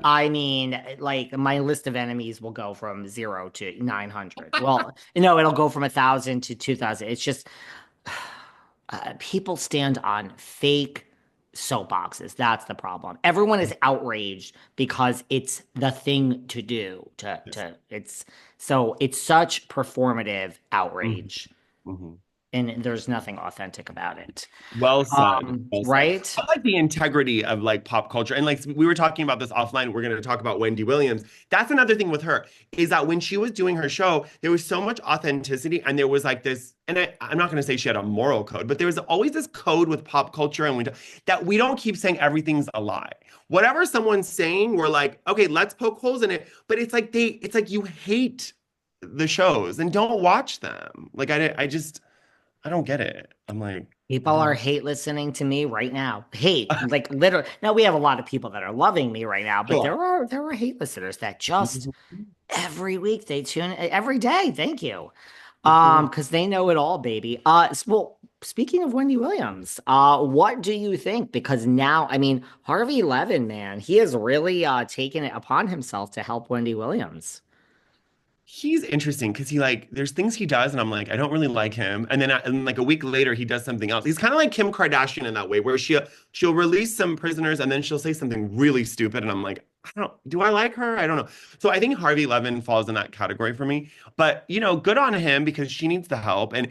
I mean, like my list of enemies will go from 0 to 900. Well, it'll go from 1,000 to 2,000. It's just people stand on fake soapboxes. That's the problem. Everyone is outraged because it's the thing to do. Yes. It's such performative Mhm. outrage, Mhm. and there's nothing authentic about it. Well said. Well said. Right? I like the integrity of like pop culture. And like we were talking about this offline, we're going to talk about Wendy Williams. That's another thing with her is that when she was doing her show, there was so much authenticity and there was like this, and I'm not going to say she had a moral code, but there was always this code with pop culture and that we don't keep saying everything's a lie. Whatever someone's saying, we're like, okay, let's poke holes in it. But it's like you hate the shows and don't watch them. Like I don't get it. I'm like, I People are don't. hate listening to me right now. Hate, like literally. Now we have a lot of people that are loving me right now, but Sure. there are hate listeners that just Mhm. every week they tune every day. Thank you. Mhm. Because they know it all, baby. Well, speaking of Wendy Williams, what do you think? Because now, I mean, Harvey Levin, man, he has really taken it upon himself to help Wendy Williams. He's interesting because he like there's things he does and I'm like I don't really like him and like a week later he does something else. He's kind of like Kim Kardashian in that way where she'll release some prisoners and then she'll say something really stupid and I'm like I don't do I like her? I don't know. So I think Harvey Levin falls in that category for me. But good on him because she needs the help and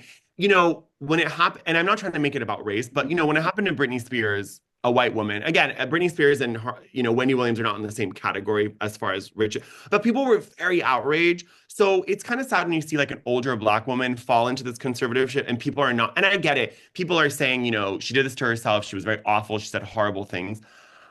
when it happened and I'm not trying to make it about race, but when it happened to Britney Spears, a white woman. Again, Britney Spears and Wendy Williams are not in the same category as far as rich, but people were very outraged. So it's kind of sad when you see like an older black woman fall into this conservatorship and people are not, and I get it. People are saying, she did this to herself. She was very awful. She said horrible things.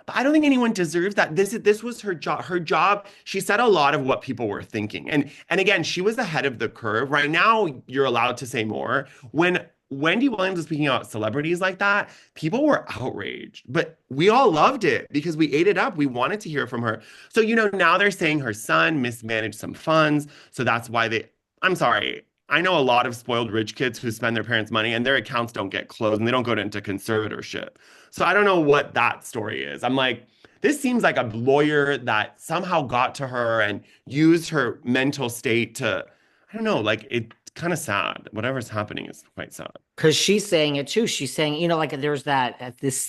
But I don't think anyone deserves that. This was her job. Her job, she said a lot of what people were thinking. And again, she was ahead of the curve. Right now, you're allowed to say more. When Wendy Williams was speaking about celebrities like that, people were outraged. But we all loved it because we ate it up. We wanted to hear from her. So, now they're saying her son mismanaged some funds. So that's why I'm sorry. I know a lot of spoiled rich kids who spend their parents' money and their accounts don't get closed and they don't go into conservatorship. So I don't know what that story is. I'm like, this seems like a lawyer that somehow got to her and used her mental state to, I don't know, like it's kind of sad. Whatever's happening is quite sad. Because she's saying it too. She's saying, like there's that this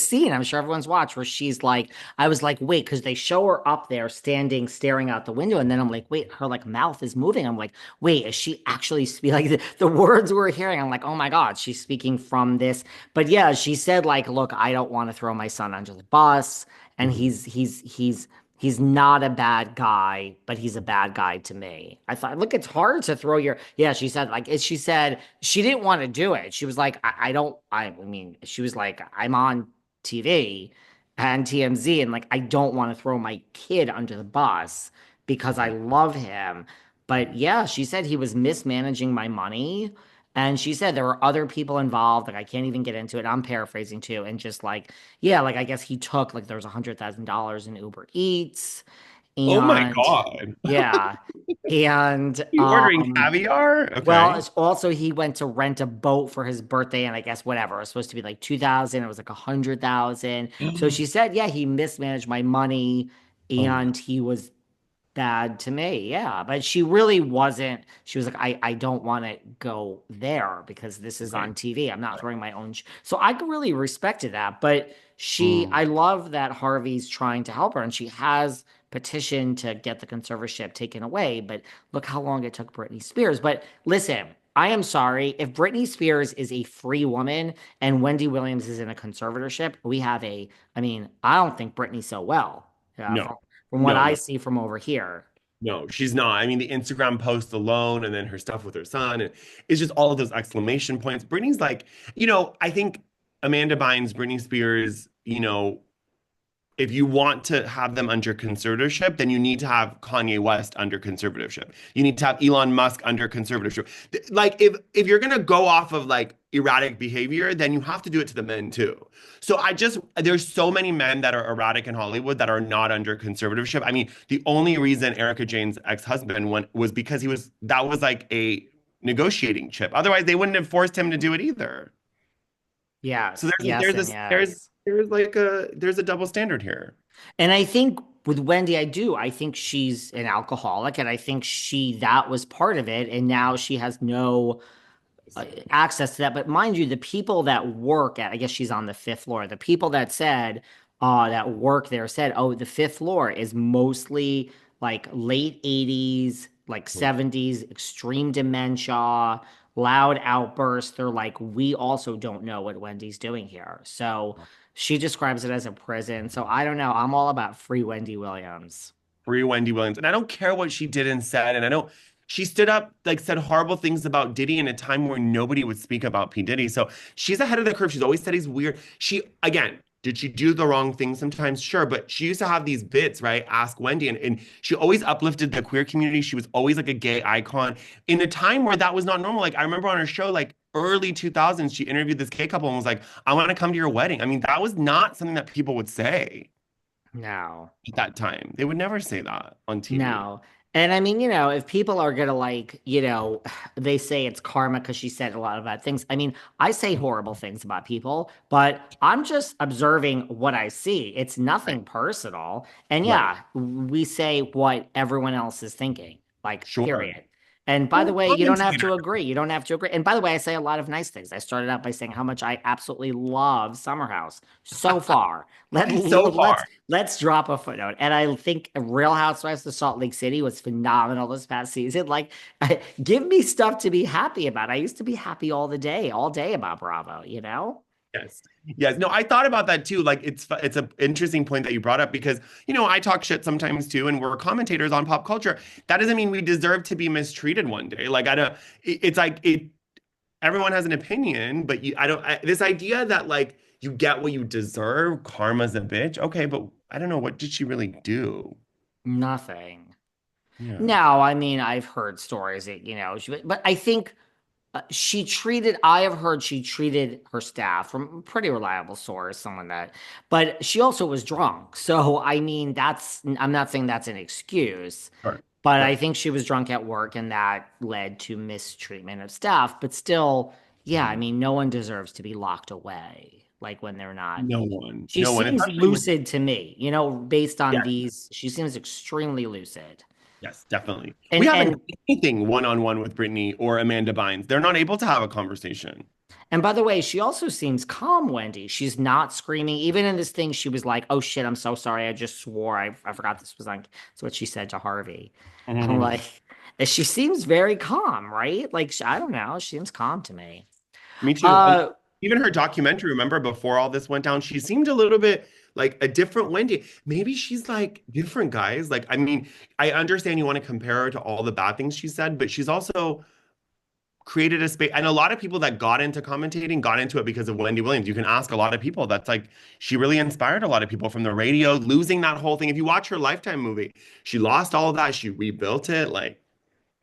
scene I'm sure everyone's watched where she's like, I was like, wait, because they show her up there standing, staring out the window, and then I'm like, wait, her like mouth is moving. I'm like, wait, is she actually speaking? Like the words we're hearing? I'm like, oh my God, she's speaking from this. But yeah, she said like, look, I don't want to throw my son under the bus, and Mhm. he's not a bad guy, but he's a bad guy to me. I thought, look, it's hard to throw your, yeah, she said, like, she said she didn't want to do it. She was like, I don't, I mean, she was like, I'm on TV and TMZ, and like, I don't want to throw my kid under the bus because I Mhm. love him. But yeah, she said he was mismanaging my money. And she said there were other people involved. Like, I can't even get into it. I'm paraphrasing too. And just like, yeah, like I guess he took like there was $100,000 in Uber Eats, Oh my and God. yeah, and You ordering caviar? well, Okay. it's also he went to rent a boat for his birthday, and I guess whatever it was supposed to be like 2,000, it was like 100,000. So she said, yeah, he mismanaged my money, Oh my. and he was bad to me. Yeah, but she really wasn't. She was like, I don't want to go there because this is Right. on TV. I'm not throwing my own. So I really respected that. But Mm. I love that Harvey's trying to help her, and she has petitioned to get the conservatorship taken away. But look how long it took Britney Spears. But listen. I am sorry. If Britney Spears is a free woman and Wendy Williams is in a conservatorship, I mean, I don't think Britney's so well. Yeah, No, from what no, I no. see from over here. No, she's not. I mean, the Instagram post alone and then her stuff with her son, and it's just all of those exclamation points. Britney's like, I think Amanda Bynes, Britney Spears, if you want to have them under conservatorship, then you need to have Kanye West under conservatorship. You need to have Elon Musk under conservatorship. Like if you're gonna go off of like erratic behavior, then you have to do it to the men too. So there's so many men that are erratic in Hollywood that are not under conservatorship. I mean, the only reason Erica Jane's ex-husband went was because that was like a negotiating chip. Otherwise, they wouldn't have forced him to do it either. So Yes, there's yes, there's and this there's yes. there's like a there's a double standard here. And I think with Wendy, I do. I think she's an alcoholic, and I think that was part of it. And now she has no access to that. But mind you, the people that work at, I guess she's on the fifth floor, the people that said, that work there said, oh, the fifth floor is mostly like late 80s, like 70s, extreme dementia, loud outbursts. They're like, we also don't know what Wendy's doing here. So she describes it as a prison. So I don't know. I'm all about free Wendy Williams. Free Wendy Williams. And I don't care what she did and said. And I don't, she stood up, like said horrible things about Diddy in a time where nobody would speak about P. Diddy. So she's ahead of the curve. She's always said he's weird. She, again, did she do the wrong thing sometimes? Sure. But she used to have these bits, right? Ask Wendy. And she always uplifted the queer community. She was always like a gay icon in a time where that was not normal. Like I remember on her show, like early 2000s, she interviewed this gay couple and was like, I want to come to your wedding. I mean, that was not something that people would say No. at that time. They would never say that on TV. No. And I mean, if people are gonna like, they say it's karma because she said a lot of bad things. I mean, I say horrible things about people, but I'm just observing what I see. It's Right. nothing personal. And Right. yeah, we say what everyone else is thinking, like, Sure. period. And by the Well, way, you don't have commentator. to agree. You don't have to agree. And by the way, I say a lot of nice things. I started out by saying how much I absolutely love Summer House so far. So Let's far. let's drop a footnote. And I think Real Housewives of Salt Lake City was phenomenal this past season. Like, give me stuff to be happy about. I used to be happy all day about Bravo, you know? Yes. Yes. No, I thought about that too. Like it's an interesting point that you brought up because, I talk shit sometimes too, and we're commentators on pop culture. That doesn't mean we deserve to be mistreated one day. Like I don't, it's like everyone has an opinion, but this idea that like you get what you deserve, karma's a bitch. Okay, but I don't know, what did she really do? Nothing. Yeah. No, I mean, I've heard stories that, but I think I have heard she treated her staff from a pretty reliable source, someone but she also was drunk. So, I mean, I'm not saying that's an excuse, Sure. but I Sure. think she was drunk at work and that led to mistreatment of staff. But still, yeah, I Mhm. mean, no one deserves to be locked away like when they're not. No one. She No one. seems Especially when, lucid to me, based on yes. she seems extremely lucid. Yes, definitely. We haven't And done anything one-on-one with Brittany or Amanda Bynes. They're not able to have a conversation. And by the way, she also seems calm, Wendy. She's not screaming. Even in this thing, she was like, oh shit, I'm so sorry. I just swore. I forgot this was like, that's what she said to Harvey. I'm Mhm. like, and she seems very calm, right? Like, I don't know. She seems calm to me. Me too. And Uh, even her documentary, remember before all this went down, she seemed a little bit like a different Wendy. Maybe she's like different, guys. Like, I mean, I understand you want to compare her to all the bad things she said, but she's also created a space. And a lot of people that got into commentating got into it because of Wendy Williams. You can ask a lot of people. That's like, she really inspired a lot of people from the radio, losing that whole thing. If you watch her Lifetime movie, she lost all of that. She rebuilt it. Like,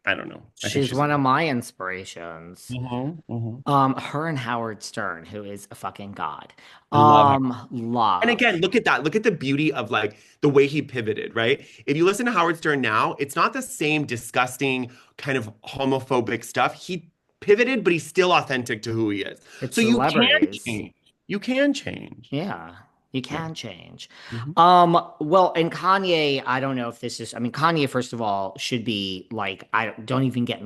I don't know. I think she's she's. one of my inspirations. Mhm. Her and Howard Stern, who is a fucking god. I love her. And Love. again, look at that. Look at the beauty of like the way he pivoted, right? If you listen to Howard Stern now, it's not the same disgusting kind of homophobic stuff. He pivoted, but he's still authentic to who he is. It's So you can celebrities. change. You can change. Yeah, you Yeah. can change. Mhm. Well, and Kanye, I don't know if this is, I mean, Kanye, first of all, should be like, I don't even get